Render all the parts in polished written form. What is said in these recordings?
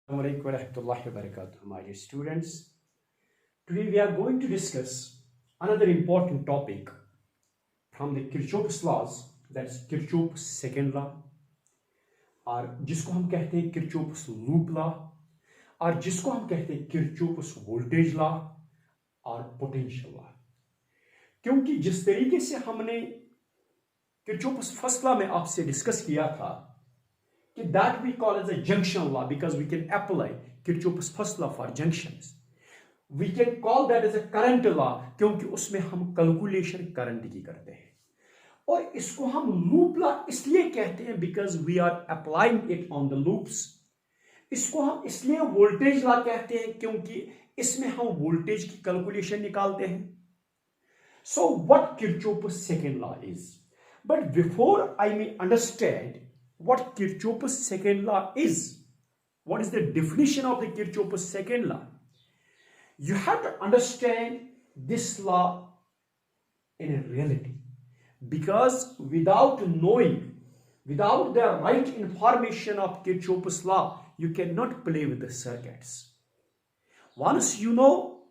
Assalamualaikum warahmatullahi wabarakatuh, my dear students. Today we are going to discuss another important topic from the Kirchhoff's laws, that's Kirchhoff's second law, और जिसको हम कहते हैं Kirchhoff's loop law, और जिसको हम कहते हैं Kirchhoff's voltage law और potential law. क्योंकि जिस तरीके से हमने Kirchhoff's first law में आपसे डिस्कस किया था that we call as a junction law because we can apply Kirchhoff's first law for junctions. We can call that as a current law क्योंकि उसमें हम कैलकुलेशन करंट की करते हैं, और इसको हम लूप लॉ इसलिए कहते हैं because we are applying it on the loops. इसको हम इसलिए वोल्टेज लॉ कहते हैं क्योंकि इसमें हम वोल्टेज की कैलकुलेशन निकालते हैं. So what Kirchhoff's second law is? But before I may understand what Kirchhoff's second law is, what is the definition of the Kirchhoff's second law, you have to understand this law in a reality, because without knowing, without the right information of Kirchhoff's law, you cannot play with the circuits. Once you know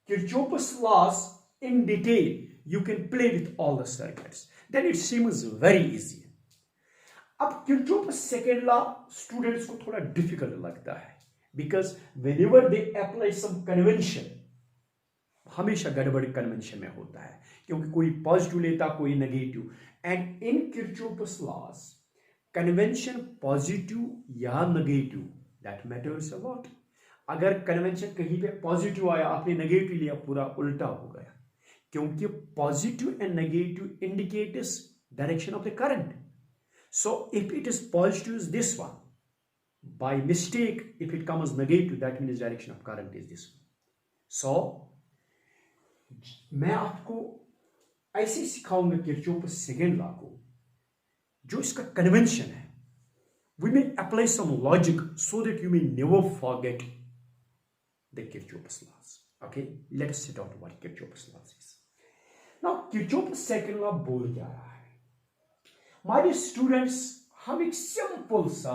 Kirchhoff's laws in detail, you can play with all the circuits. Then it seems very easy. अब Kirchhoff's second law students को थोड़ा difficult लगता है because whenever they apply some convention, हमेशा गड़बड़ convention में होता है क्योंकि कोई पॉजिटिव लेता कोई negative, and in Kirchhoff's laws convention positive या negative that matters a lot. अगर कन्वेंशन कहीं पे पॉजिटिव आया आपने नेगेटिव लिया पूरा उल्टा हो गया, क्योंकि positive and negative indicates direction of the current. So if it is positive is this one, by mistake if it comes negative that means direction of current is this one. So मैं आपको ऐसे सिखाऊंगा Kirchhoff's second law को, जो इसका convention है. We may apply some logic so that you may never forget the Kirchhoff's laws. Okay, let us set out what Kirchhoff's laws is. Now Kirchhoff's second law बोल क्या रहा है? My dear students, हम एक simple सा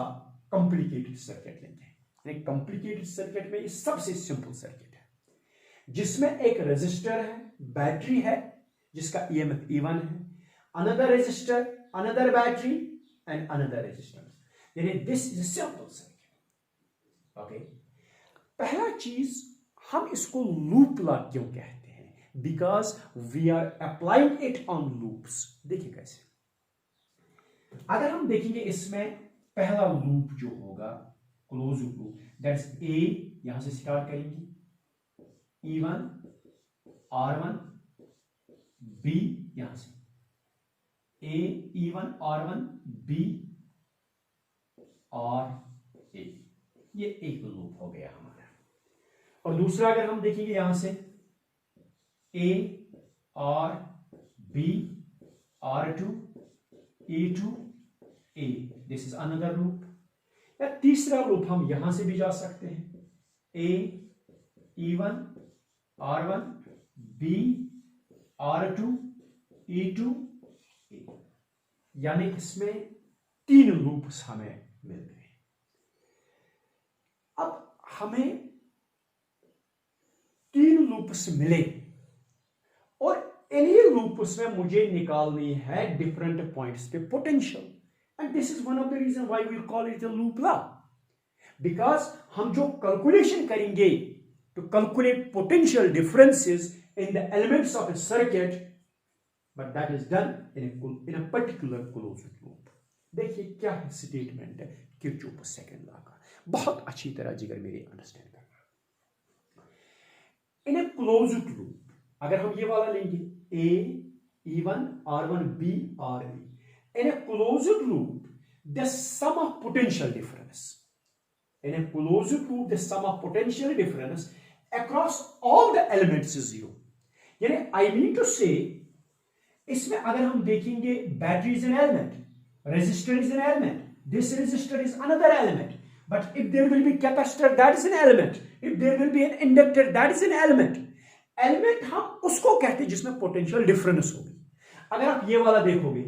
complicated circuit लेंगे. Complicated circuit में ये सबसे सिंपल सर्किट है जिसमें एक रेजिस्टर है, बैटरी है जिसका EMF E1 है, another resistor, another battery and another resistance. यानी this is a simple circuit. Okay, पहला चीज हम इसको लूप लॉ क्यों कहते हैं? Because we are applying it on loops. देखिए कैसे, अगर हम देखेंगे इसमें पहला लूप जो होगा क्लोज लूप, दैट्स ए, यहां से स्टार्ट करेंगे E1 R1 B, यहां से A E1 R1 B और A, ये एक लूप हो गया हमारा. और दूसरा अगर हम देखेंगे यहां से A R B R2 E2 A, this is another loop. या तीसरा लूप हम यहां से भी जा सकते हैं, A E1 R1 B R2 E2 A, यानी इसमें तीन लूप्स हमें मिल गए. अब हमें तीन लूप्स मिले और इन्हीं लूप्स में मुझे निकालनी है डिफरेंट पॉइंट्स पे potential, and this is one of the reason why we call it the loop law. Because हम जो कैलकुलेशन करेंगे to calculate potential differences in the elements of a circuit, but that is done in a particular closed loop. देखिए क्या है statement है Kirchhoff's second law का, बहुत अच्छी तरह जिगर मेरी अंडरस्टैंड करना. इन ए क्लोज्ड लूप अगर हम ये वाला लेंगे A E1 R1 B R A, in a closed loop the sum of potential difference, in a closed loop the sum of potential difference across all the elements is zero. यानी I mean to say इसमें अगर हम देखेंगे battery is an element, resistor is an element, this resistor is another element, but if there will be capacitor that is an element, if there will be an inductor that is an element. Element हम उसको कहते हैं जिसमें potential difference होगी. अगर आप ये वाला देखोगे,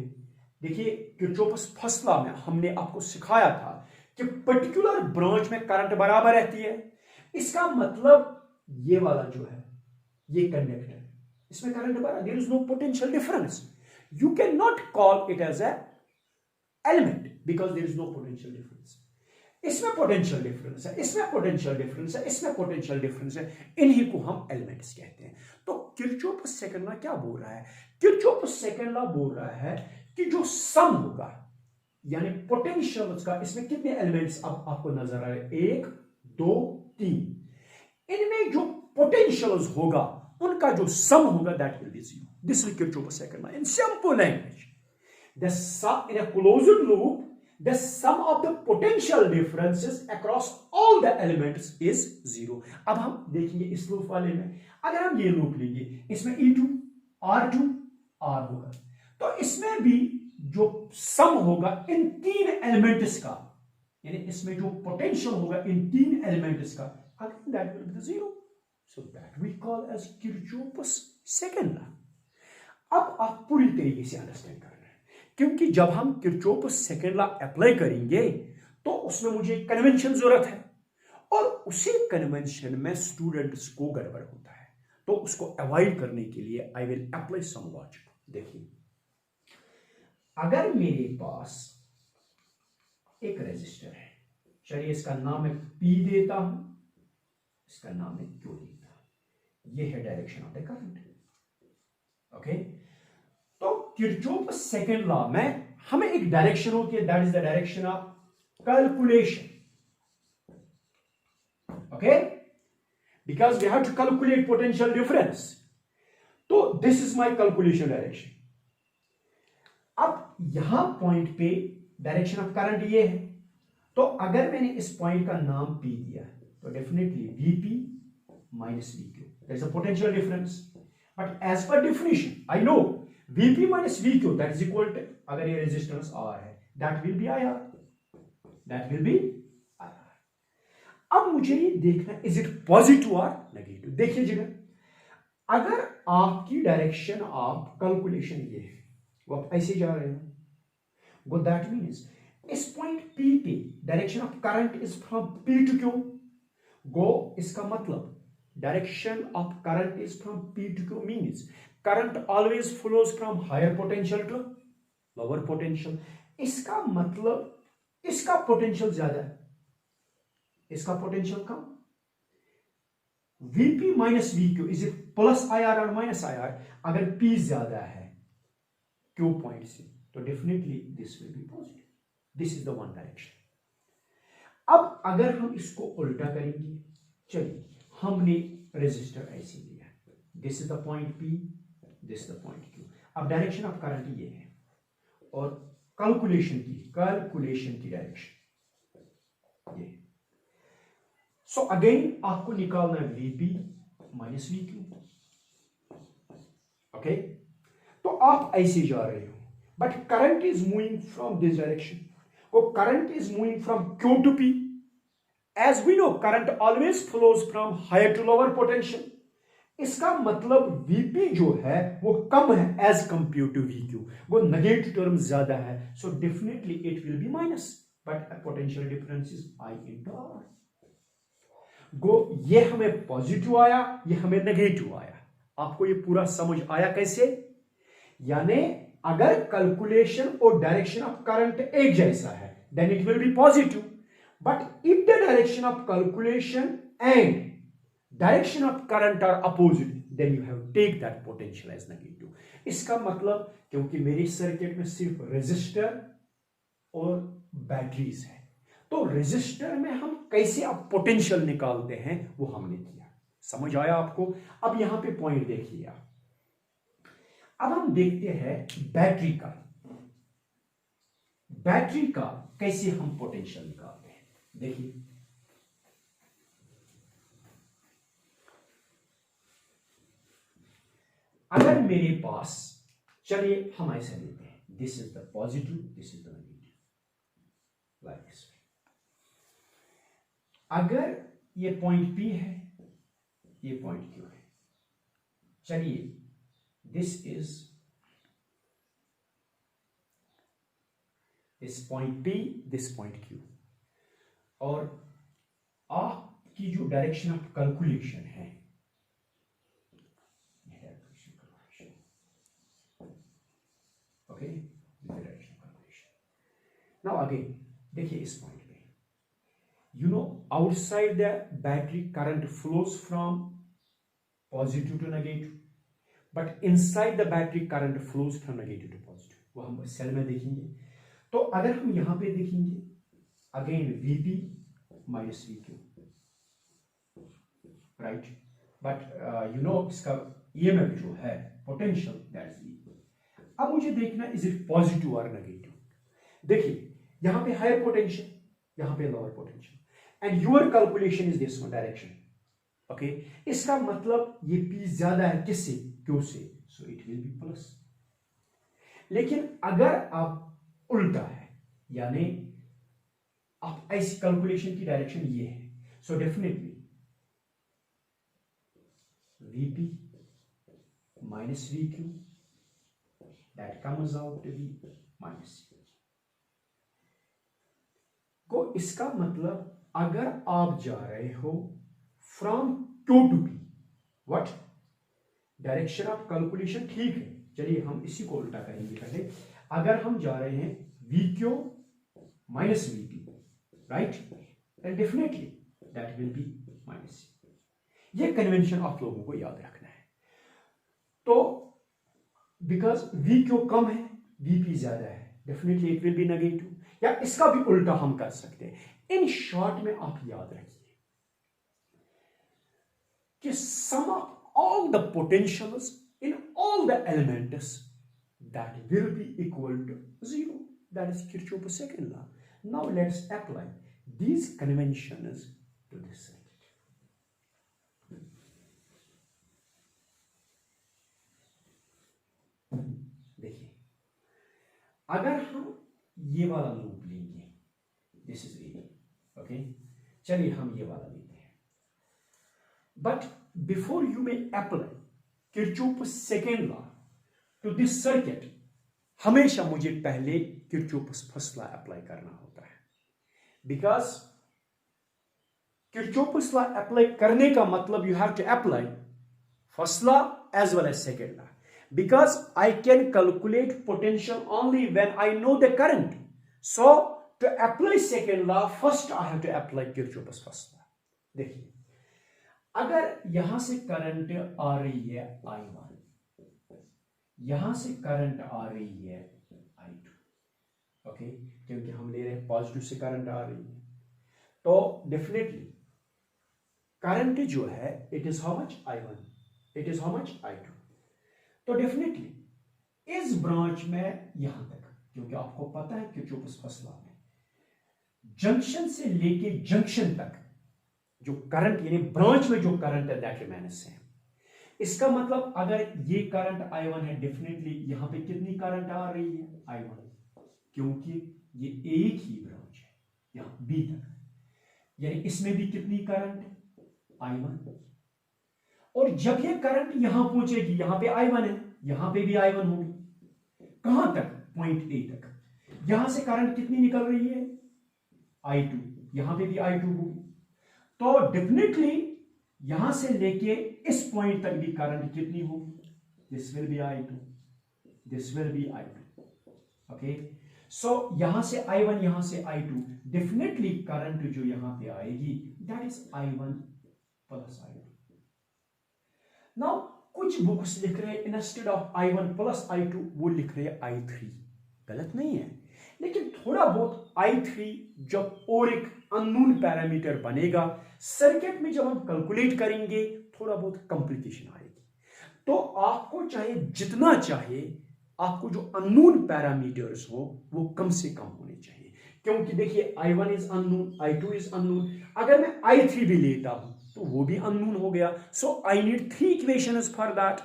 देखिए Kirchhoff's फर्स्ट लॉ में हमने आपको सिखाया था कि पर्टिकुलर ब्रांच में करंट बराबर रहती है, इसका मतलब ये वाला जो है ये कंडक्टर, इसमें करंट बराबर, there is no potential difference. You can not call it as a element because there is no potential difference. इसमें पोटेंशियल डिफरेंस है, इसमें पोटेंशियल डिफरेंस है, इसमें पोटेंशियल डिफरेंस है, इन्हीं को हम एलिमेंट्स कहते हैं. तो किरचॉफ सेकंड लॉ क्या बोल रहा है? किरचॉफ सेकंड लॉ बोल रहा है कि जो सम होगा यानी पोटेंशियल्स का, इसमें कितने एलिमेंट्स अब आपको नजर आ रहे हैं? 1 2 3. इनमें जो पोटेंशियल्स होगा उनका जो सम होगा that will be 0. This is Kirchhoff second law in simple language. The sum in a closed loop, the sum of the potential differences across all the elements is 0. अब हम देखेंगे इस लूप वाले में, अगर हम ये लूप लेंगे, इसमें E2 R2 R होगा, तो इसमें भी जो सम होगा इन 3 एलिमेंट्स का, यानी इसमें जो पोटेंशियल होगा इन 3 एलिमेंट्स का, again that will be 0. So that we call as Kirchhoff's second law. अब आप पूरी तरीके से अंडरस्टैंड कर रहे हैं, क्योंकि जब हम किरचॉफ सेकंड लॉ अप्लाई करेंगे तो उसमें मुझे कन्वेंशन जरूरत है, और उसी कन्वेंशन में स्टूडेंट्स को गड़बड़ होता है, तो उसको अवॉइड करने के लिए I will apply some logic. देखिए, अगर मेरे पास एक रेजिस्टर है, चलिए इसका नाम मैं P देता हूं, इसका नाम मैं Q देता हूं, ये है direction of the current. Okay, तो किरचॉफ सेकंड लॉ में हमें एक डायरेक्शन होती है, that is the direction of calculation. Okay, because we have to calculate potential difference. तो this is my calculation direction. अब यहां पॉइंट पे डायरेक्शन ऑफ करंट ये है, तो अगर मैंने इस पॉइंट का नाम P दिया तो definitely Vp minus Vq, that is a potential difference. But as per definition I know Vp minus Vq that is equal to, अगर ये रेजिस्टेंस R है, that will be IR, that will be IR. अब मुझे ये देखना is it positive और negative. देखिए, अगर आपकी डायरेक्शन ऑफ कैलकुलेशन ये है, वो आप ऐसे जा रहे हो, वो दैट मीन्स इस पॉइंट P पे direction of current is from P to Q. Go, इसका मतलब direction of current is from P to Q means current always flows from higher potential to lower potential. इसका मतलब इसका potential ज्यादा है, इसका पोटेंशियल कम. Vp minus Vq is it plus IR और माइनस IR? अगर P ज्यादा है Q पॉइंट से, तो definitely this will be positive. This is the one direction. अब अगर हम इसको उल्टा करेंगे, चलिए हमने रेजिस्टर ऐसे लिया, this is the point P, this is the point Q. अब डायरेक्शन ऑफ करंट ये है, और कैलकुलेशन की डायरेक्शन ये. सो अगेन आपको निकालना है Vp माइनस Vq. ओके, तो आप ऐसे जा रहे हो, but current is moving from this direction. वो current is moving from Q to P. As we know current always flows from higher to lower potential. इसका मतलब Vp जो है वो कम है एज कंपेयर टू Vq, वो नेगेटिव टर्म ज्यादा है, so definitely it will be minus, but potential difference is I into R. Go, ये हमें पॉजिटिव आया, ये हमें नेगेटिव आया. आपको ये पूरा समझ आया कैसे? यानी अगर कैलकुलेशन और डायरेक्शन ऑफ करंट एक जैसा है, then it will be positive. But if the direction of calculation and direction of current are opposite, then you have take that potential as negative. इसका मतलब, क्योंकि मेरे सर्किट में सिर्फ रेजिस्टर और बैटरीज है, तो रेजिस्टर में हम कैसे अब पोटेंशियल निकालते हैं वो हमने किया. समझ आया आपको? अब यहां पे पॉइंट देखिए आप. अब हम देखते हैं बैटरी का कैसे हम पोटेंशियल निकालते हैं. देखिए, अगर मेरे पास, चलिए हम ऐसा लेते हैं, this is the positive, this is the negative, like this. अगर ये पॉइंट P है, ये पॉइंट Q है, चलिए this is this point P, this point Q. और आपकी जो डायरेक्शन ऑफ कैलकुलेशन है, okay, direction of calculation. Now again देखिए इस पॉइंट पे, you know, outside the battery current flows from positive to negative, but inside the battery current flows from negative to positive। वो हम cell में देखेंगे। तो अगर हम यहां पे देखेंगे again Vp minus Vq, right, but you know इसका EMF जो है पोटेंशियल दैट्स V। अब मुझे देखना इज इट पॉजिटिव और नेगेटिव। देखिए यहां पे हायर पोटेंशियल, यहां पे lower potential, and your calculation is this one direction, okay. इसका मतलब ये P ज्यादा है किससे, Q से, सो इट विल बी प्लस। लेकिन अगर आप उल्टा है, यानी आप ऐसी कैलकुलेशन की डायरेक्शन ये है, so definitely Vp minus Vq that comes out to be minus C। को इसका मतलब अगर आप जा रहे हो from Q to P, what direction of calculation ठीक है, चलिए हम इसी को उल्टा करेंगे पहले। अगर हम जा रहे हैं Vq minus Vp, right, then definitely that will be minus C। ये कन्वेंशन आप लोगों को याद रखना है। तो बिकॉज Vq कम है, Vp ज्यादा है, definitely it will be negative, या इसका भी उल्टा हम कर सकते हैं। इन शॉर्ट में आप याद रखिए कि sum of all the potentials in all the elements that will be equal to zero, that is Kirchhoff's second law। Now let's apply these conventions to this circuit। देखिए अगर हम ये वाला लूप लेंगे, दिस इज ए, ओके, चलिए हम ये वाला लेते हैं। But before you may apply Kirchhoff's second law to this circuit, हमेशा मुझे पहले Kirchhoff's first law अप्लाई करना होता है। बिकॉज Kirchhoff's law अप्लाई करने का मतलब you have to apply first law as well as second law, because I can calculate potential only when I know the current। So to apply second law, first I have to apply Kirchhoff's first law। देखिए अगर यहां से current आ रही है I1, यहां से current आ रही है I2, ओके, क्योंकि हम ले रहे हैं पॉजिटिव से करंट आ रही है, तो डेफिनेटली करंट जो है it is how much I1, it is how much I2। तो डेफिनेटली इस ब्रांच में यहां तक, क्योंकि आपको पता है Kirchhoff's फर्स्ट लॉ में जंक्शन से लेके जंक्शन तक जो करंट, यानी ब्रांच में जो करंट है दैट रिमेन्स सेम। इसका मतलब अगर ये करंट I1 है, डेफिनेटली यहां पे कितनी करंट आ रही है I1, क्योंकि ये एक ही ब्रांच है यहां B तक, यानी इसमें भी कितनी करंट है I1। और जब ये करंट यहां पहुंचेगी, यहां पे I1 है, यहां पे भी I1 होगी, कहां तक, पॉइंट A तक। यहां से करंट कितनी निकल रही है I2, यहां पे भी I2 होगी, तो डेफिनेटली यहां से लेके इस पॉइंट तक भी करंट कितनी होगी, this will be I2, this will be I2, okay. So यहां से I1, यहां से I2, डेफिनेटली करंट जो यहां पे आएगी that is I1 plus I2। Now कुछ बुक्स लिख रहे हैं instead of I1 plus I2 वो लिख रहे हैं I3, गलत नहीं है, लेकिन थोड़ा बहुत I3 जब और एक अननोन पैरामीटर बनेगा सर्किट में, जब हम कैलकुलेट करेंगे थोड़ा बहुत कॉम्प्लिकेशन आएगी। तो आपको चाहे जितना चाहे, आपको जो अननोन पैरामीटर्स हो वो कम से कम होने चाहिए, क्योंकि देखिए I1 is unknown, I2 is unknown, अगर मैं I3 भी लेता हूं तो वो भी अननोन हो गया, so I need 3 equations for that.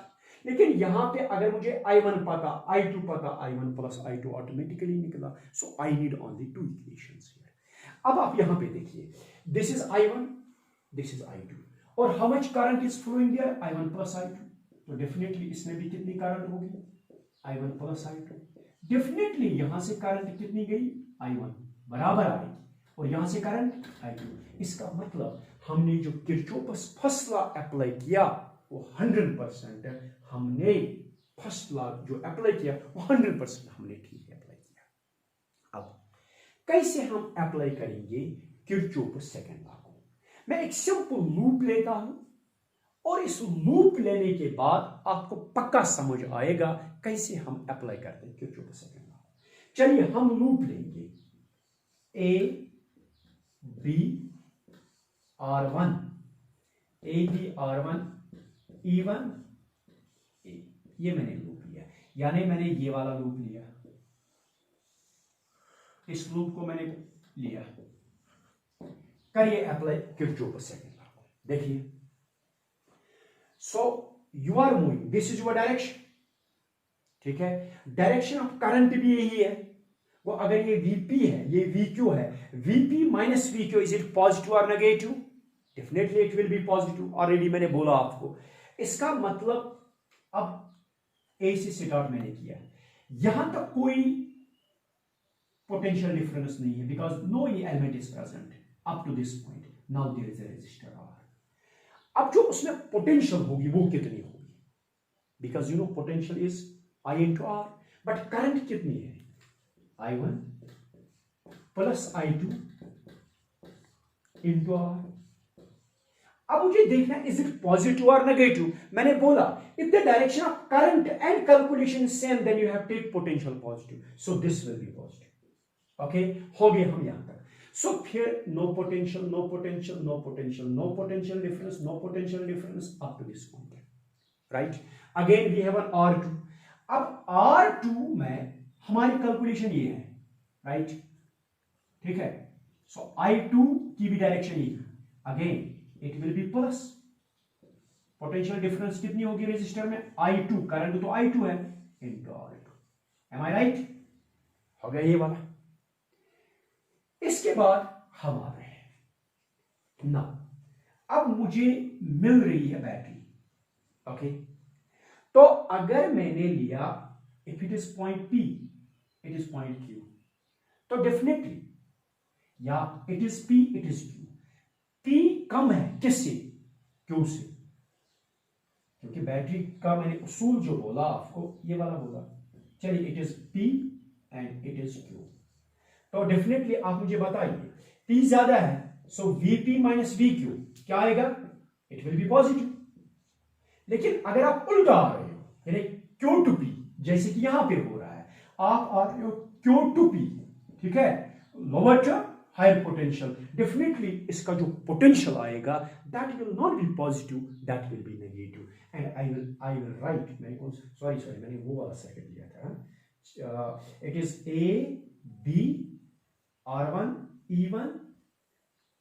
लेकिन यहां पे अगर मुझे I1 पता, I2 पता, I1 प्लस I2 ऑटोमेटिकली निकला, so I need only 2 equations here. अब आप यहां पे देखिए, this is I1, this is I2, और how much current is flowing there, I1 plus I2, तो डेफिनेटली इसमें भी कितनी करंट होगी I1 प्लस I2। डेफिनेटली यहां से करंट कितनी गई I1 बराबर आएगी, और यहां से करंट I2। इसका मतलब हमने जो किरचॉफ्स फर्स्ट लॉ अप्लाई किया वो 100% हमने फर्स्ट लॉ जो अप्लाई किया वो 100% हमने ठीक अप्लाई किया। अब कैसे हम अप्लाई करेंगे किरचॉफ्स सेकंड लॉ को? मैं एक सिंपल लूप लेता हूं और इस लूप लेने के बाद आपको पक्का समझ आएगा कैसे हम अप्लाई करते हैं किरचॉफ्स सेकंड लॉ। चलिए हम लूप लेंगे A B R1 A B R1 E1 A, ये मैंने लूप लिया, यानी मैंने ये वाला लूप लिया, इस लूप को मैंने लिया। करिए अप्लाई किरचॉफ्स सेकंड लॉ को। देखिए, so you are moving, this is your direction, ठीक है। डायरेक्शन ऑफ करंट भी यही है। वो अगर ये Vp है, ये Vq है, Vp minus Vq, is it positive और नेगेटिव? Definitely it will be positive, already मैंने बोला आपको। इसका मतलब अब A से स्टार्ट मैंने किया, यहां तक कोई पोटेंशियल डिफरेंस नहीं है because no element is present up to this point. Now there is a resistor R। अब जो उसमें पोटेंशियल होगी वो कितनी होगी? Because you know potential is I into R, but current कितनी है? I1 plus I2 into R। अब मुझे देखना इज इट पॉजिटिव और नेगेटिव। मैंने बोला if the direction of current and calculation same then you have take potential positive, so this will be positive. Okay, हो गए हम यहां तक। सो फिर no potential, no potential, no potential, no potential difference, no potential difference up to this point, right. Again we have an R2। अब R2 में हमारी calculation ये है, राइट, ठीक है। सो I2 की भी डायरेक्शन ये है, again it will B plus. Potential difference कितनी होगी रेजिस्टर में? I2, करंट तो I2 है, इनटू R2। एम आई राइट? हो गया ये वाला। इसके बाद हम आ रहे हैं ना, अब मुझे मिल रही है बैटरी, ओके। तो अगर मैंने लिया if it is point P, it is point Q, तो डेफिनेटली या it is P, it is Q। P कम है किससे? Q से, क्योंकि बैटरी का मैंने उसूल जो बोला आपको ये वाला बोला। चलिए it is P and it is Q, तो डेफिनेटली आप मुझे बताइए P ज्यादा है, सो Vp माइनस Vq क्या आएगा? It will be positive. लेकिन अगर आप उल्टा आ रहे हो, यानी Q टू P, जैसे कि यहां पे हो रहा है, आप आ रहे हो Q टू P, ठीक है, lower term higher potential, definitely इसका जो पोटेंशियल आएगा that will not be positive, that will be negative. And I will write, मैंने कौन सॉरी मैंने वो वाला सेकंड लिया था। It is A B R1 E1,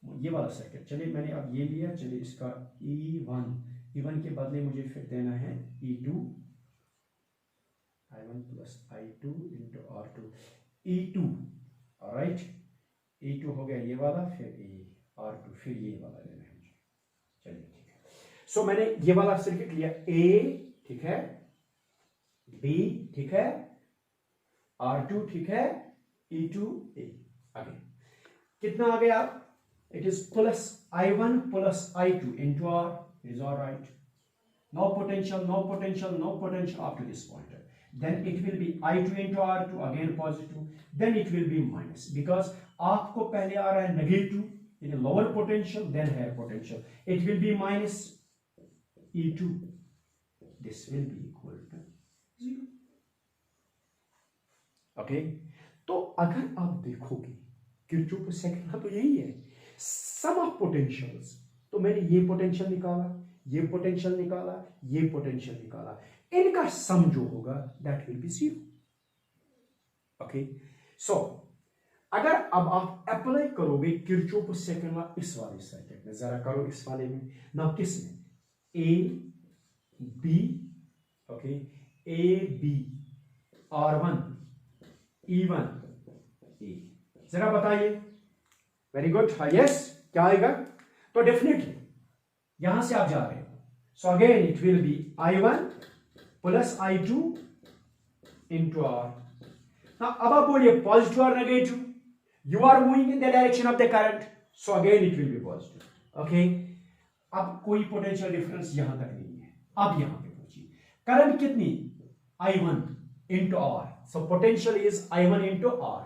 ये वाला सर्किट। चलिए मैंने अब ये लिया, चलिए इसका E1 के बदले मुझे फिर देना है E2, I1 plus I2 into R2, E2, right. E2 हो गया ये वाला, फिर R2, फिर ये वाला लेना है मुझे। चलिए ठीक है, सो मैंने ये वाला सर्किट लिया, A ठीक है, B ठीक है, R2 ठीक है, E2 A। आगे कितना आ गया? It is plus I1 plus I2 into R, it is all right. No potential, no potential, no potential up to this point, then it will be I2 into R2, again positive, then it will be minus because आपको पहले आ रहा है negative in a lower potential then higher potential, it will be minus E2, this will be equal to 0, okay। तो अगर आप देखोगे Kirchhoff's second law तो यही है, सम ऑफ पोटेंशियल्स। तो मैंने ये पोटेंशियल निकाला, ये पोटेंशियल निकाला, ये पोटेंशियल निकाला, इनका सम जो होगा दैट विल बी 0, ओके। सो अगर अब आप अप्लाई करोगे किरचॉफ्स सेकंड लॉ इस वाले सर्किट में, जरा करो इस वाले में ना, किस में? A B, okay, A B R1 E1 A, जरा बताइए। वेरी गुड, यस, क्या आएगा? तो डेफिनेटली यहां से आप जा रहे हो, so again it will B I1 plus I2 into R। अब आप बोलिए पॉजिटिव और negative, You are moving in the direction of the current, so again it will be positive. Okay. अब कोई पोटेंशियल डिफरेंस यहां तक नहीं है. अब यहां पे पहुंची करंट कितनी, I1 into R. So potential is I1 into R.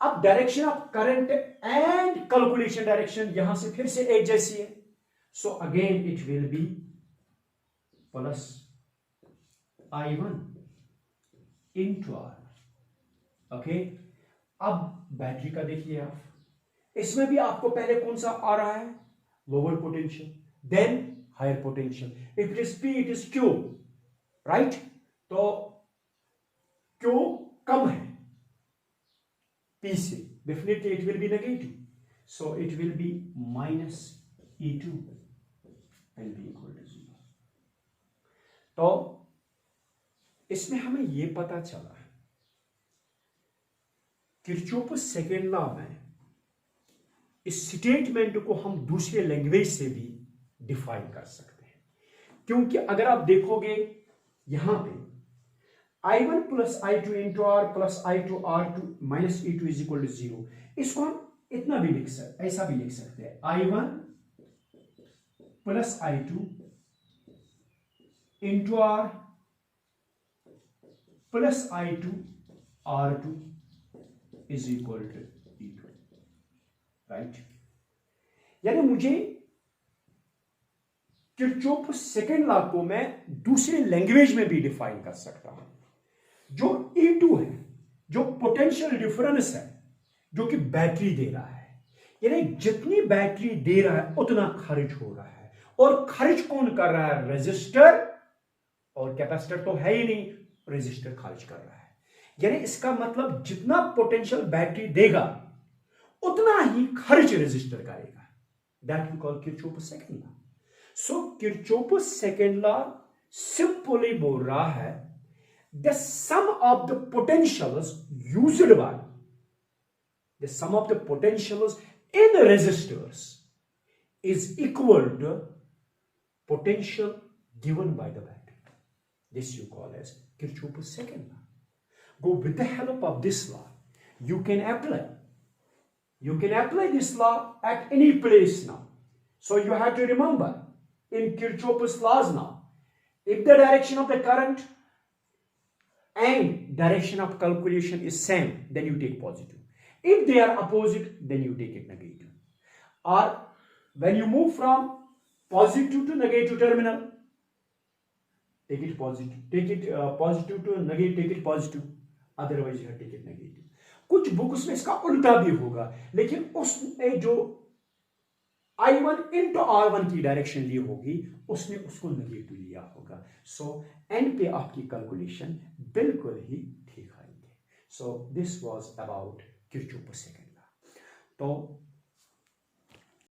अब direction of current and calculation direction यहां से फिर से एक जैसी है. So again it will be plus I1 into R. Okay. अब बैटरी का देखिए आप, इसमें भी आपको पहले कौन सा आ रहा है, lower potential, then higher potential. If it is P it is Q, right. तो Q कम है P से, definitely it will be negative. So it will be minus E2 will be equal to 0. तो इसमें हमें यह पता चला किरचॉफ सेकेंड लॉ में इस स्टेटमेंट को हम दूसरे लैंग्वेज से भी डिफाइन कर सकते हैं. क्योंकि अगर आप देखोगे यहां पे I1 plus I2 into R plus I2 R2 minus E2 is equal to 0. इसको हम इतना भी लिख सकते, ऐसा भी लिख सकते हैं, I1 plus I2 into R plus I2 R2 is equal to E2, right. यानी मुझे किरचॉफ सेकेंड लॉ को मैं दूसरे लैंग्वेज में भी डिफाइन कर सकता हूं. जो E2 है, जो पोटेंशियल डिफरेंस है, जो कि बैटरी दे रहा है, यानी जितनी बैटरी दे रहा है उतना खर्च हो रहा है. और खर्च कौन कर रहा है, रेजिस्टर. और कैपेसिटर तो है ही नहीं, रेजिस्टर खर्च कर रहा है. यानी इसका मतलब जितना पोटेंशियल बैटरी देगा उतना ही खर्च रेजिस्टर करेगा. That we call Kirchhoff second law. So Kirchhoff second law simply बोल रहा है the sum of the potentials used by the sum of the potentials in resistors is equal to potential given by the battery. This you call as Kirchhoff's second law. Go with the help of this law, you can apply this law at any place now. So you have to remember in Kirchhoff's laws now, if the direction of the current and direction of calculation is same, then you take positive. If they are opposite, then you take it negative. Or when you move from positive to negative terminal, take it positive, take it positive to negative, take it positive, otherwise you have to take it negative. कुछ books में इसका उल्टा भी होगा, लेकिन उसने जो I1 into R1 की डायरेक्शन ली होगी उसने उसको नेगेटिव लिया होगा. सो एंड पे आपकी कैलकुलेशन बिल्कुल ही ठीक आएंगे. So this was about Kirchhoff second law. तो